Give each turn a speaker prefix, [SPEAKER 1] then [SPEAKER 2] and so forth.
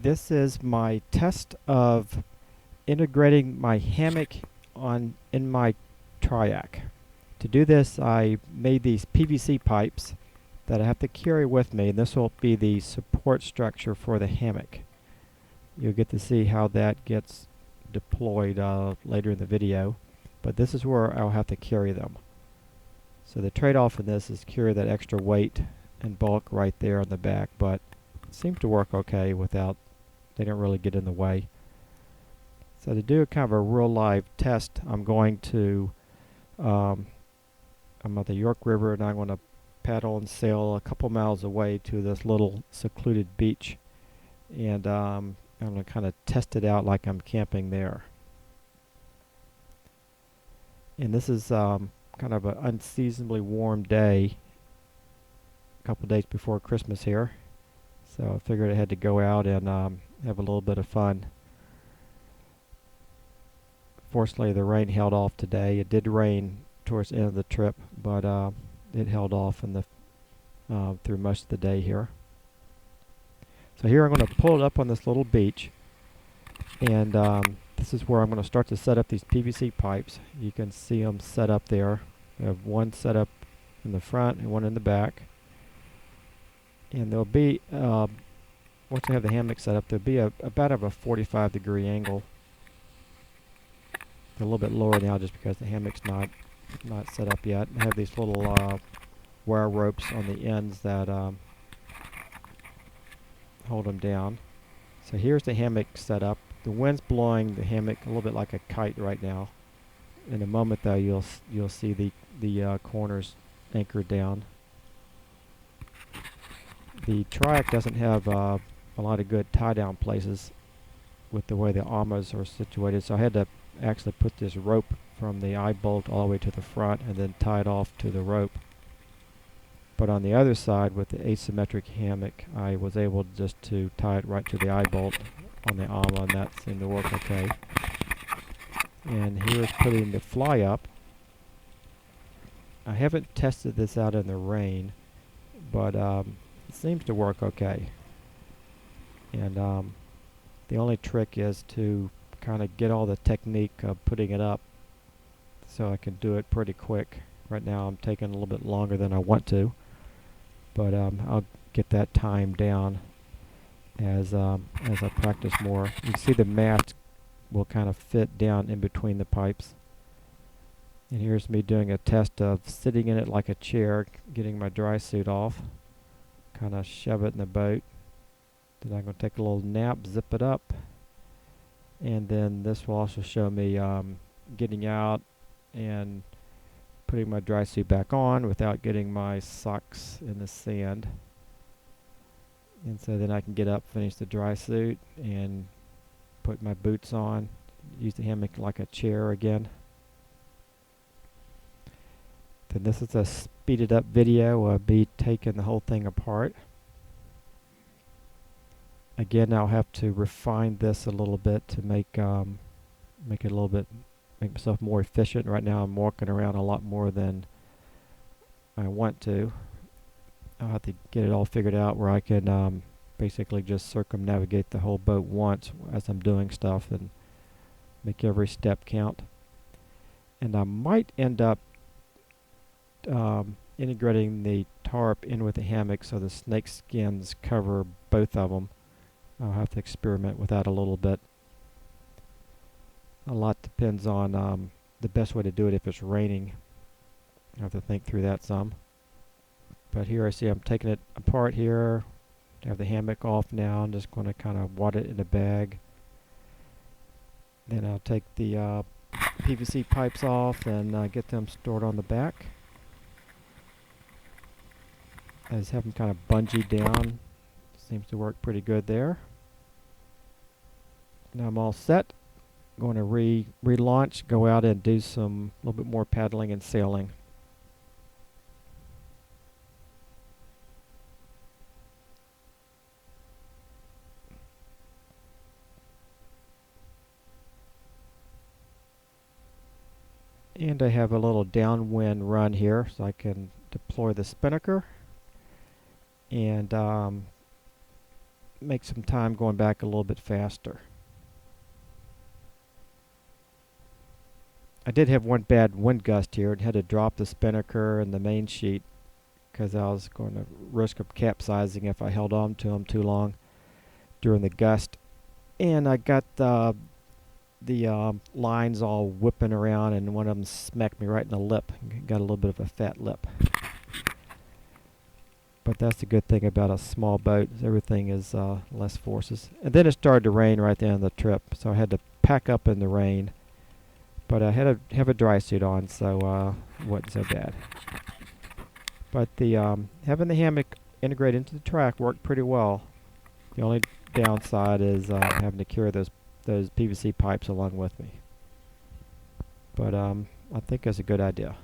[SPEAKER 1] This is my test of integrating my hammock in my Triak. To do this, I made these PVC pipes that I have to carry with me, and this will be the support structure for the hammock. You'll get to see how that gets deployed later in the video, but this is where I'll have to carry them. So the trade-off in this is carry that extra weight and bulk right there on the back, but it seems to work okay without, they don't really get in the way. So to do kind of a real live test, I'm at the York River, and I'm going to paddle and sail a couple miles away to this little secluded beach, and I'm going to kind of test it out like I'm camping there. And this is kind of an unseasonably warm day, a couple days before Christmas here, so I figured I had to go out and have a little bit of fun. Fortunately, the rain held off today. It did rain towards the end of the trip, but it held off in the through most of the day here. So here I'm going to pull it up on this little beach, and this is where I'm going to start to set up these PVC pipes. You can see them set up there. I have one set up in the front and one in the back. And there'll be, once I have the hammock set up, there'll be about a 45-degree angle. They're a little bit lower now just because the hammock's not set up yet. I have these little wire ropes on the ends that hold them down. So here's the hammock set up. The wind's blowing the hammock a little bit like a kite right now. In a moment, though, you'll see the corners anchored down. The Triak doesn't have a lot of good tie-down places with the way the armors are situated, so I had to actually put this rope from the eye bolt all the way to the front and then tie it off to the rope. But on the other side, with the asymmetric hammock, I was able just to tie it right to the eye bolt on the armor, and that seemed to work okay. And here's putting the fly up. I haven't tested this out in the rain, but it seems to work okay. And the only trick is to kind of get all the technique of putting it up so I can do it pretty quick. Right now I'm taking a little bit longer than I want to, but I'll get that time down as I practice more. You can see the mat will kind of fit down in between the pipes. And here's me doing a test of sitting in it like a chair, getting my dry suit off, kind of shove it in the boat. Then I'm going to take a little nap, zip it up, and then this will also show me getting out and putting my dry suit back on without getting my socks in the sand. And so then I can get up, finish the dry suit, and put my boots on, use the hammock like a chair again. Then this is a speeded up video of me taking the whole thing apart. Again, I'll have to refine this a little bit to make myself more efficient. Right now I'm walking around a lot more than I want to. I'll have to get it all figured out where I can basically just circumnavigate the whole boat once as I'm doing stuff and make every step count. And I might end up integrating the tarp in with the hammock so the snake skins cover both of them. I'll have to experiment with that a little bit. A lot depends on the best way to do it if it's raining. I have to think through that some. But here I see I'm taking it apart here. I have the hammock off now. I'm just going to kind of wad it in a bag. Then I'll take the PVC pipes off and get them stored on the back. I just have them kind of bungee down. Seems to work pretty good there. Now I'm all set. Going to relaunch, go out and do some a little bit more paddling and sailing. And I have a little downwind run here so I can deploy the spinnaker and make some time going back a little bit faster. I did have one bad wind gust here and had to drop the spinnaker and the main sheet because I was going to risk of capsizing if I held on to them too long during the gust. And I got the lines all whipping around, and one of them smacked me right in the lip. Got a little bit of a fat lip. But that's the good thing about a small boat, is everything is less forces. And then it started to rain right at the end of the trip, so I had to pack up in the rain. But I had to have a dry suit on, so it wasn't so bad. But the having the hammock integrated into the track worked pretty well. The only downside is having to carry those PVC pipes along with me. But I think that's a good idea.